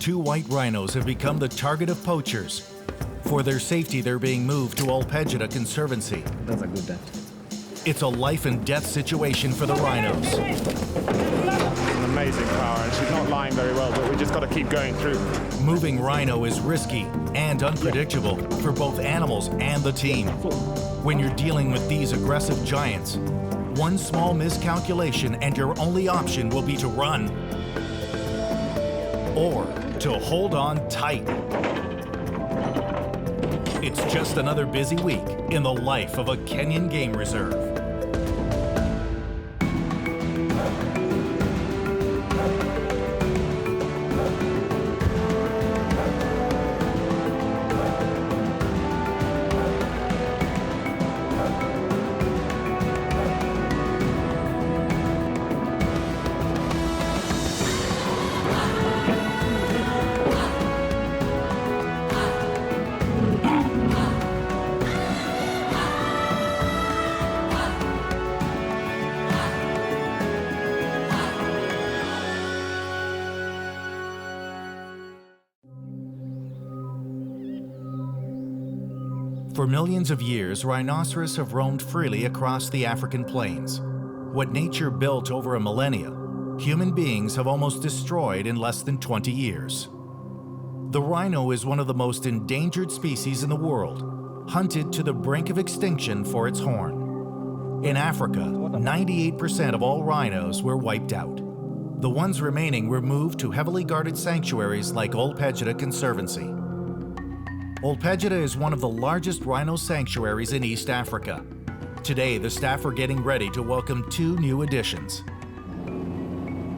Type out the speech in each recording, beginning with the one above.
2 white rhinos have become the target of poachers. For their safety, they're being moved to Pejeta Conservancy. That's a good dart. It's a life and death situation for the rhinos. It's an amazing power, and she's not lying very well, but we just got to keep going through. Moving rhino is risky and unpredictable for both animals and the team. When you're dealing with these aggressive giants, one small miscalculation and your only option will be to run or to hold on tight. It's just another busy week in the life of a Kenyan game reserve. For millions of years, rhinoceros have roamed freely across the African plains. What nature built over a millennia, human beings have almost destroyed in less than 20 years. The rhino is one of the most endangered species in the world, hunted to the brink of extinction for its horn. In Africa, 98% of all rhinos were wiped out. The ones remaining were moved to heavily guarded sanctuaries like Pejeta Conservancy. Pejeta is one of the largest rhino sanctuaries in East Africa. Today, the staff are getting ready to welcome 2 new additions.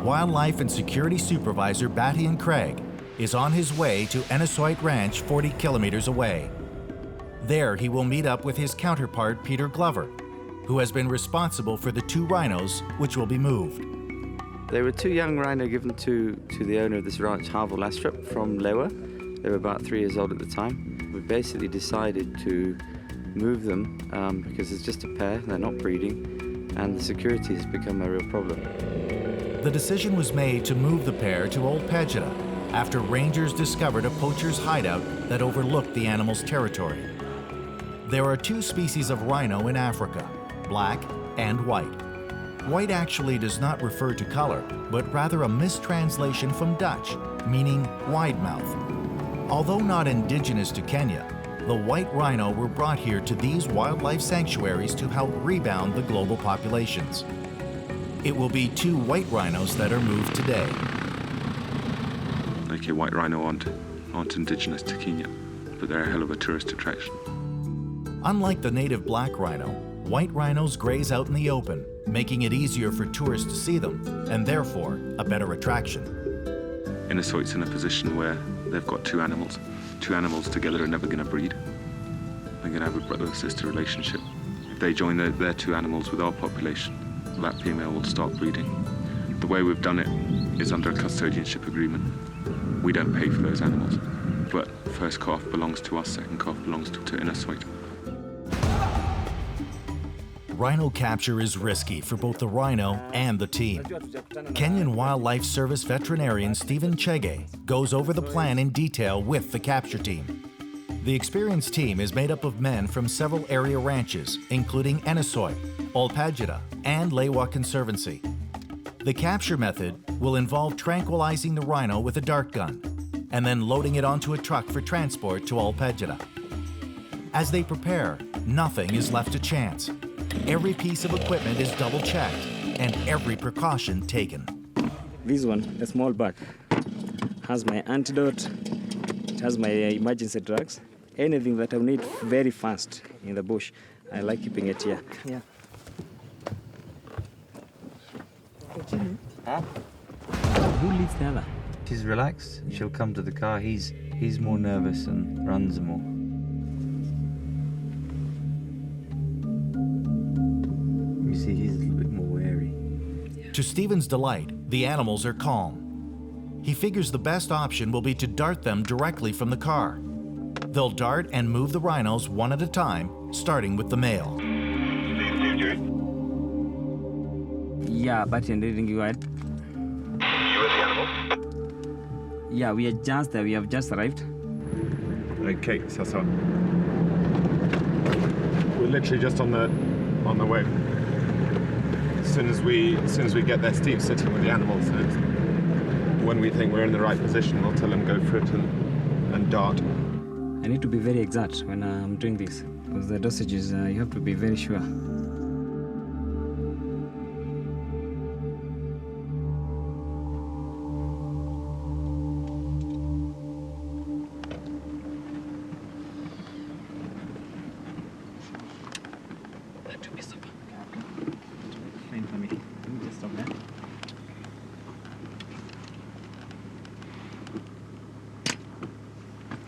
Wildlife and Security Supervisor Battian Craig is on his way to Enasoit Ranch 40 kilometers away. There, he will meet up with his counterpart Peter Glover, who has been responsible for the 2 rhinos which will be moved. There were 2 young rhino given to the owner of this ranch, Harville Lastrip, from Lewa. They were about 3 years old at the time. We basically decided to move them because it's just a pair, they're not breeding, and the security has become a real problem. The decision was made to move the pair to Pejeta after rangers discovered a poacher's hideout that overlooked the animal's territory. There are 2 species of rhino in Africa, black and white. White actually does not refer to color, but rather a mistranslation from Dutch, meaning wide mouth. Although not indigenous to Kenya, the white rhino were brought here to these wildlife sanctuaries to help rebound the global populations. It will be 2 white rhinos that are moved today. Okay, white rhino aren't indigenous to Kenya, but they're a hell of a tourist attraction. Unlike the native black rhino, white rhinos graze out in the open, making it easier for tourists to see them, and therefore a better attraction. Enasoit's in a position where they've got 2 animals. 2 animals together are never going to breed. They're going to have a brother-sister relationship. If they join their 2 animals with our population, that female will start breeding. The way we've done it is under a custodianship agreement. We don't pay for those animals, but first calf belongs to us, second calf belongs to Enasoit. Rhino capture is risky for both the rhino and the team. Kenyan Wildlife Service veterinarian Stephen Chege goes over the plan in detail with the capture team. The experienced team is made up of men from several area ranches, including Enasoit, Pejeta, and Lewa Conservancy. The capture method will involve tranquilizing the rhino with a dart gun and then loading it onto a truck for transport to Pejeta. As they prepare, nothing is left to chance. Every piece of equipment is double-checked and every precaution taken. This one, a small bag, has my antidote, it has my emergency drugs, anything that I need very fast in the bush. I like keeping it here. Yeah. Huh? Who leads the other? She's relaxed. She'll come to the car. He's more nervous and runs more. You see, he's a little bit more wary. To Stephen's delight, the animals are calm. He figures the best option will be to dart them directly from the car. They'll dart and move the rhinos one at a time, starting with the male. Yeah, but in reading you right. You and the animal? Yeah, we are just there. We have just arrived. Okay, so we're literally just on the way. As soon as we get there, Steve's sitting with the animals. And when we think we're in the right position, we'll tell him go for it and dart. I need to be very exact when I'm doing this, because the dosages, you have to be very sure.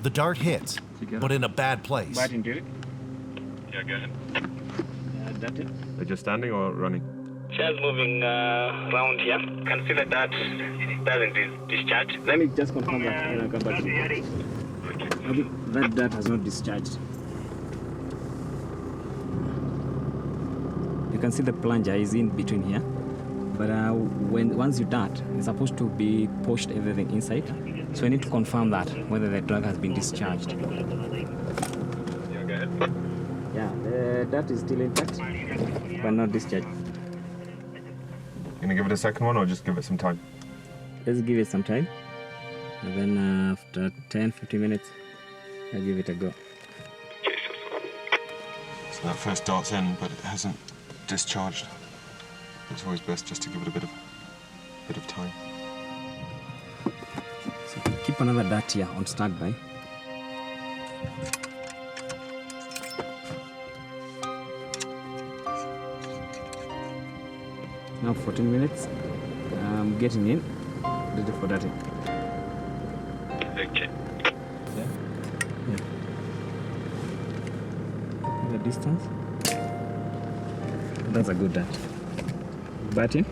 The dart hits, but in a bad place. Yeah, go ahead. That's it. They're just standing or running? Shares moving around here. Can see that doesn't discharge. Let me just confirm that and I'll come back to you. Okay, that has not discharged. You can see the plunger is in between here. But once you dart, it's supposed to be pushed everything inside. So I need to confirm that, whether the drug has been discharged. Yeah, go ahead. Yeah, the dart is still intact, but not discharged. Gonna give it a second one or just give it some time? Let's give it some time. And then after 10-15 minutes, I'll give it a go. So that first dart's in, but it hasn't discharged. It's always best just to give it a bit of time. So keep another dart here on standby. Now 14 minutes. I'm getting in, ready for darting. Okay. Yeah. The distance. That's a good dart. Batting.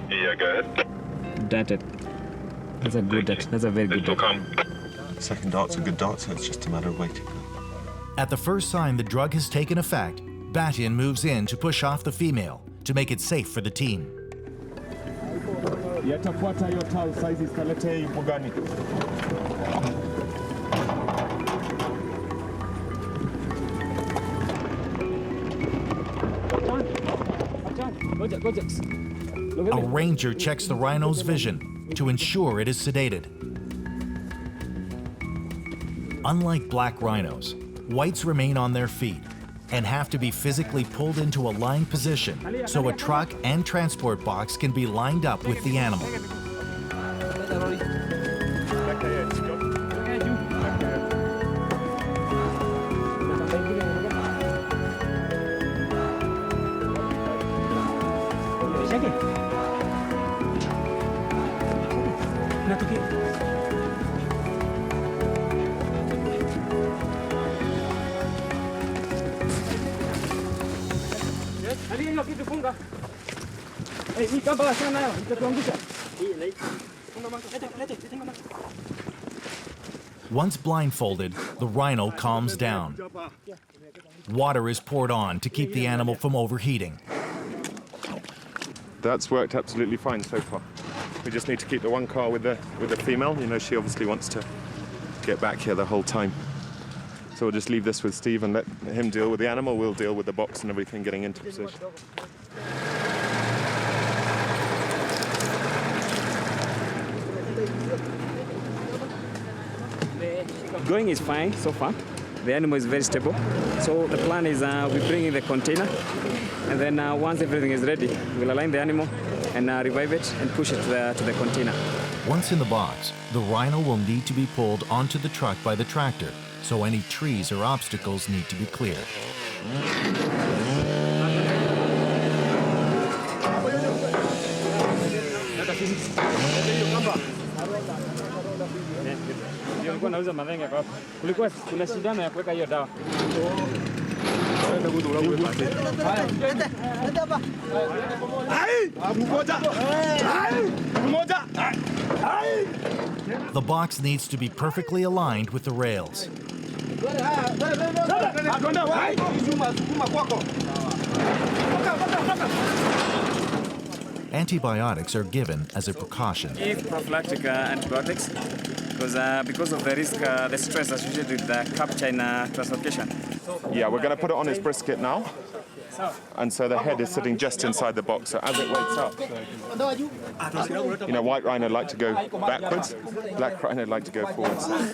Yeah, go ahead. Darted. That's a good dart. That's a very good dart. Second dart's a good dart, so it's just a matter of waiting. At the first sign the drug has taken effect, Batian moves in to push off the female to make it safe for the team. Yatafuata hiyo tau size iskalete ipo gani? A ranger checks the rhino's vision to ensure it is sedated. Unlike black rhinos, whites remain on their feet and have to be physically pulled into a lying position so a truck and transport box can be lined up with the animal. Once blindfolded, the rhino calms down. Water is poured on to keep the animal from overheating. That's worked absolutely fine so far. We just need to keep the one car with the female. You know, she obviously wants to get back here the whole time. So we'll just leave this with Steve and let him deal with the animal. We'll deal with the box and everything getting into position. Going is fine so far. The animal is very stable. So the plan is we bring in the container, and then once everything is ready, we'll align the animal and revive it and push it to the container. Once in the box, the rhino will need to be pulled onto the truck by the tractor, so any trees or obstacles need to be cleared. The box needs to be perfectly aligned with the rails. Antibiotics are given as a precaution. If prophylactic antibiotics, because of the risk, the stress associated with the capture in translocation. Yeah, we're going to put it on its brisket now. And so the head is sitting just inside the box. So as it wakes up, you know, white rhino like to go backwards, black rhino like to go forwards. It's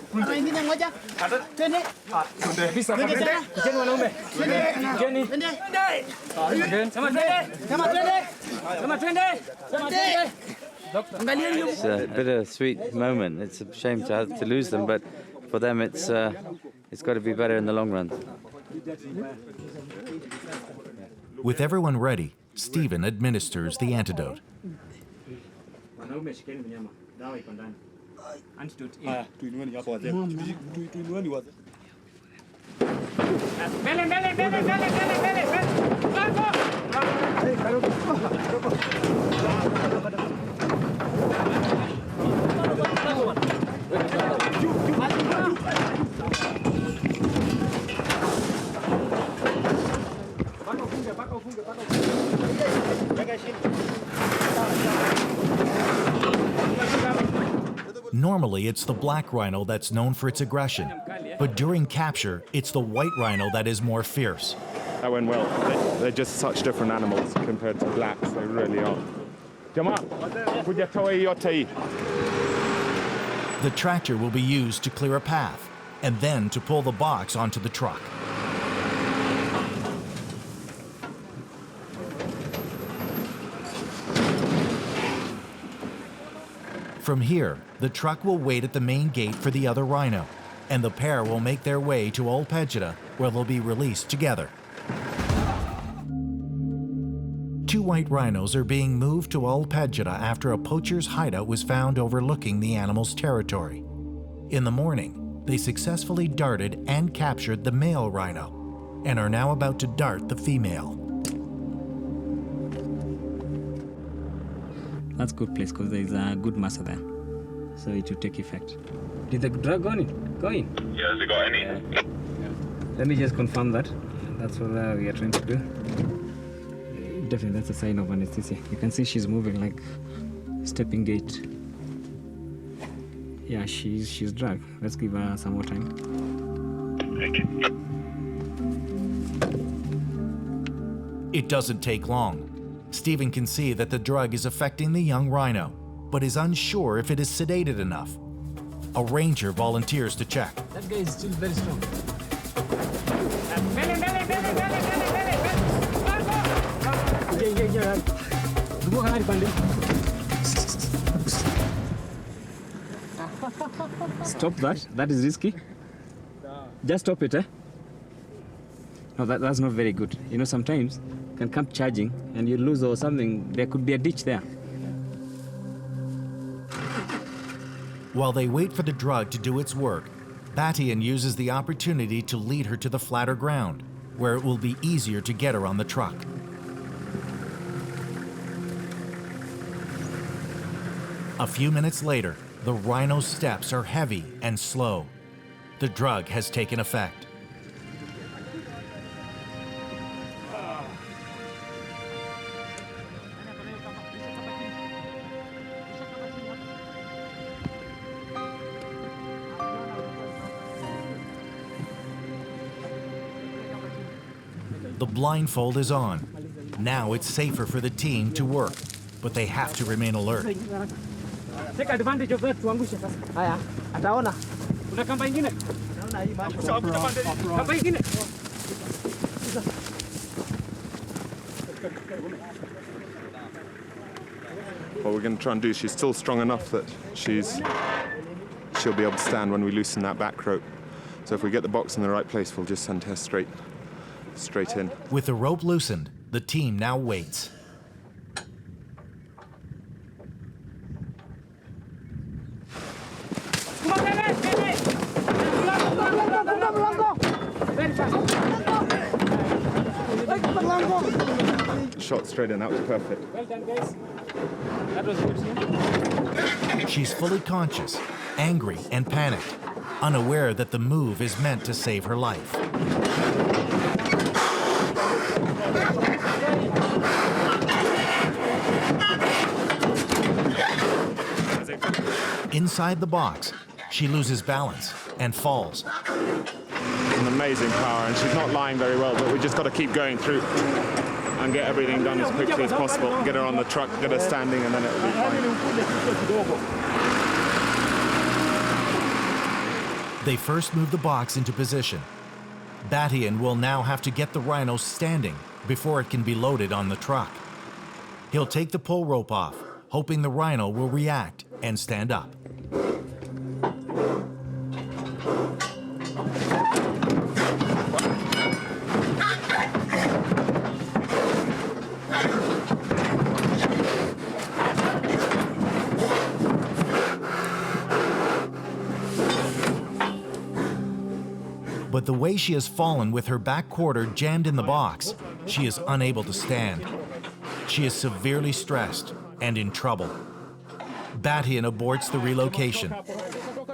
a bittersweet moment. It's a shame to lose them, but for them it's got to be better in the long run. With everyone ready, Stephen administers the antidote. Normally, it's the black rhino that's known for its aggression, but during capture, it's the white rhino that is more fierce. That went well. They're just such different animals compared to blacks. They really are. The tractor will be used to clear a path, and then to pull the box onto the truck. From here, the truck will wait at the main gate for the other rhino, and the pair will make their way to Old Pejeta, where they'll be released together. 2 white rhinos are being moved to Old Pejeta after a poacher's hideout was found overlooking the animal's territory. In the morning, they successfully darted and captured the male rhino, and are now about to dart the female. That's a good place because there is a good muscle there, so it will take effect. Did the drug go in? Go in? Yeah, has it got any? Let me just confirm that. That's what we are trying to do. Definitely, that's a sign of anesthesia. You can see she's moving like stepping gait. Yeah, she's drugged. Let's give her some more time. It doesn't take long. Stephen can see that the drug is affecting the young rhino, but is unsure if it is sedated enough. A ranger volunteers to check. That guy is still very strong. Stop that. That is risky. Just stop it, eh? No, that's not very good. You know, sometimes you can come charging and you lose or something. There could be a ditch there. While they wait for the drug to do its work, Batian uses the opportunity to lead her to the flatter ground, where it will be easier to get her on the truck. A few minutes later, the rhino's steps are heavy and slow. The drug has taken effect. The blindfold is on. Now it's safer for the team to work, but they have to remain alert. Take advantage of that tuangushe sasa. Haya, ataona. Kuna kamba ingine? Naona hii mambo. Kamba ingine? What we're going to try and do, she's still strong enough that she'll be able to stand when we loosen that back rope. So if we get the box in the right place, we'll just send her straight in. With the rope loosened, the team now waits. Shot straight in, that was perfect. Well done, guys. That was good. She's fully conscious, angry and panicked, unaware that the move is meant to save her life. Inside the box, she loses balance and falls. It's an amazing power, and she's not lying very well, but we just got to keep going through and get everything done as quickly as possible. Get her on the truck, get her standing, and then it'll be fine. They first move the box into position. Batian will now have to get the rhino standing before it can be loaded on the truck. He'll take the pull rope off, hoping the rhino will react and stand up. But the way she has fallen with her back quarter jammed in the box, she is unable to stand. She is severely stressed and in trouble. Batian aborts the relocation.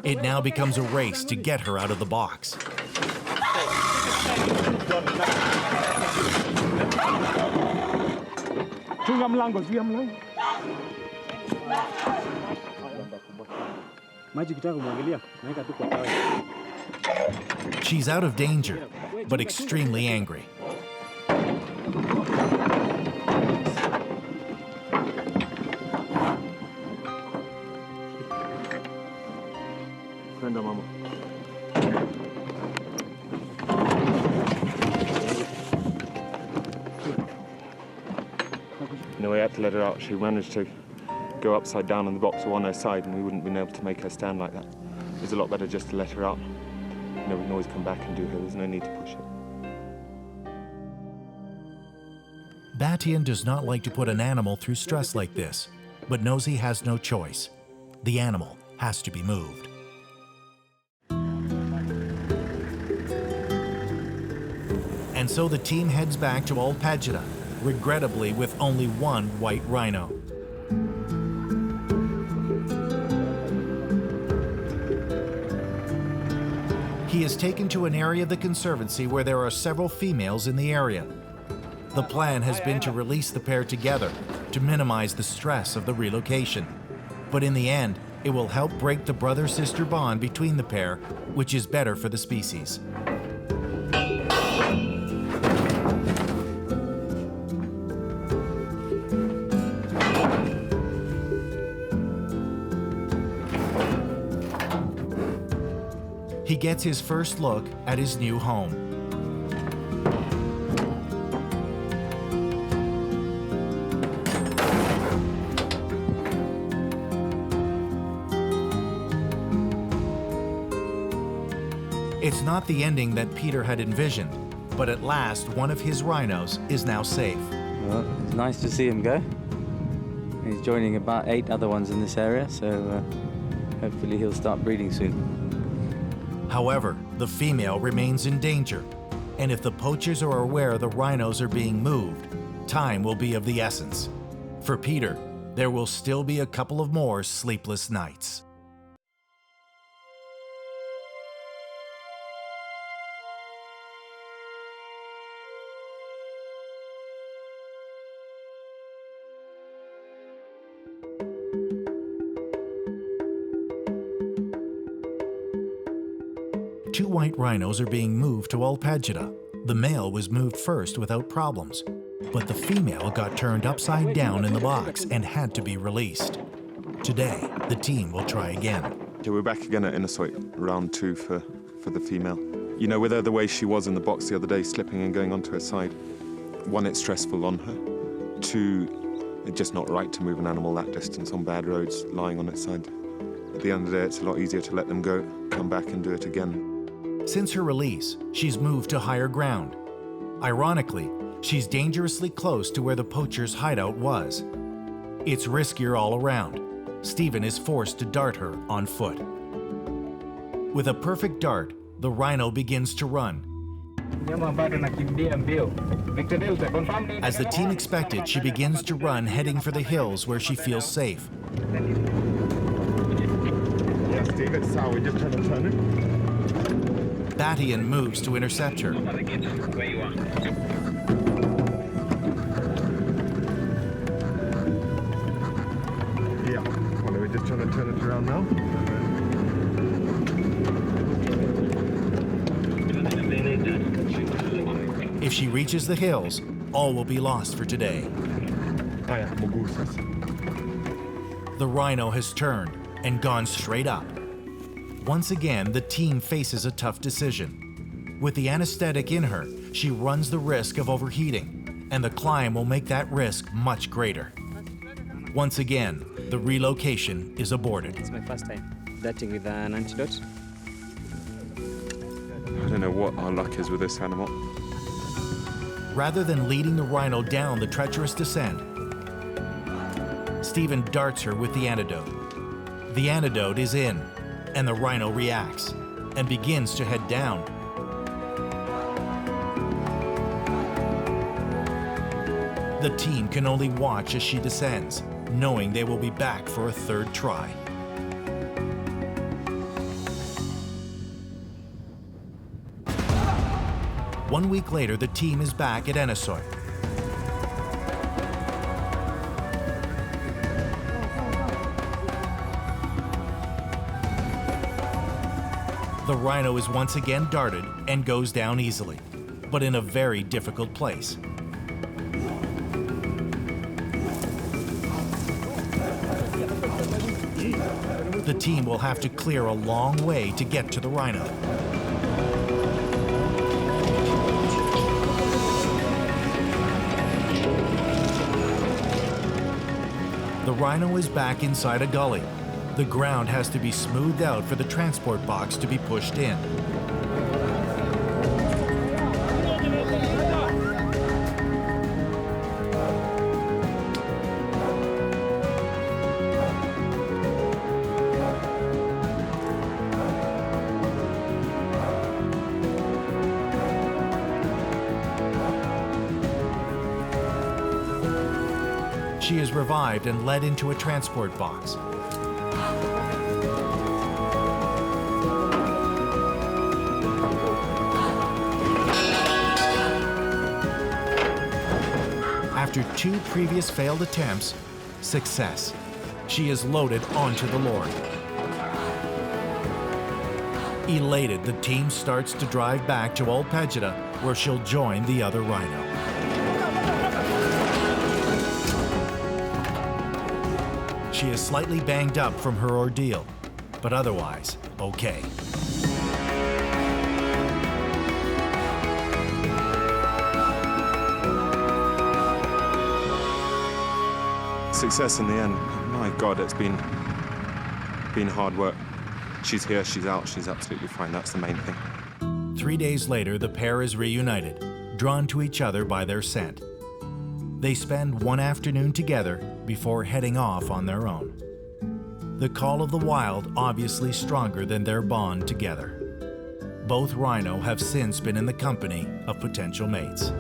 It now becomes a race to get her out of the box. She's out of danger, but extremely angry. No, we had to let her out. She managed to go upside down on the box on her side, and we wouldn't have been able to make her stand like that. It was a lot better just to let her out. You know, we can always come back and do her. There's no need to push her. Batian does not like to put an animal through stress like this, but knows he has no choice. The animal has to be moved. And so the team heads back to Old Pejeta, regrettably with only one white rhino. He is taken to an area of the conservancy where there are several females in the area. The plan has been to release the pair together to minimize the stress of the relocation. But in the end, it will help break the brother-sister bond between the pair, which is better for the species. He gets his first look at his new home. It's not the ending that Peter had envisioned, but at last one of his rhinos is now safe. Well, it's nice to see him go. He's joining about 8 other ones in this area, so hopefully he'll start breeding soon. However, the female remains in danger, and if the poachers are aware the rhinos are being moved, time will be of the essence. For Peter, there will still be a couple of more sleepless nights. Two white rhinos are being moved to Old Pejeta. The male was moved first without problems, but the female got turned upside down in the box and had to be released. Today, the team will try again. Okay, we're back again at Enasoit, round 2 for the female. You know, with her the way she was in the box the other day, slipping and going onto her side, 1, it's stressful on her. 2, it's just not right to move an animal that distance on bad roads, lying on its side. At the end of the day, it's a lot easier to let them go, come back and do it again. Since her release, she's moved to higher ground. Ironically, she's dangerously close to where the poacher's hideout was. It's riskier all around. Stephen is forced to dart her on foot. With a perfect dart, the rhino begins to run. As the team expected, she begins to run, heading for the hills where she feels safe. Yeah, Steve, it's how we just turn it. Batian moves to intercept her. Yeah, well, we're just trying to turn it around. down now. If she reaches the hills, all will be lost for today. The rhino has turned and gone straight up. Once again, the team faces a tough decision. With the anesthetic in her, she runs the risk of overheating, and the climb will make that risk much greater. Once again, the relocation is aborted. It's my first time darting with an antidote. I don't know what our luck is with this animal. Rather than leading the rhino down the treacherous descent, Stephen darts her with the antidote. The antidote is in, and the rhino reacts and begins to head down. The team can only watch as she descends, knowing they will be back for a third try. One week later, the team is back at Enasoit. The rhino is once again darted and goes down easily, but in a very difficult place. The team will have to clear a long way to get to the rhino. The rhino is back inside a gully. The ground has to be smoothed out for the transport box to be pushed in. She is revived and led into a transport box. After 2 previous failed attempts, success. She is loaded onto the lorry. Elated, the team starts to drive back to Old Pejeta, where she'll join the other rhino. She is slightly banged up from her ordeal, but otherwise, okay. Success in the end. My God, it's been hard work. She's here, she's out, she's absolutely fine. That's the main thing. 3 days later, the pair is reunited, drawn to each other by their scent. They spend one afternoon together before heading off on their own. The call of the wild obviously stronger than their bond together. Both rhino have since been in the company of potential mates.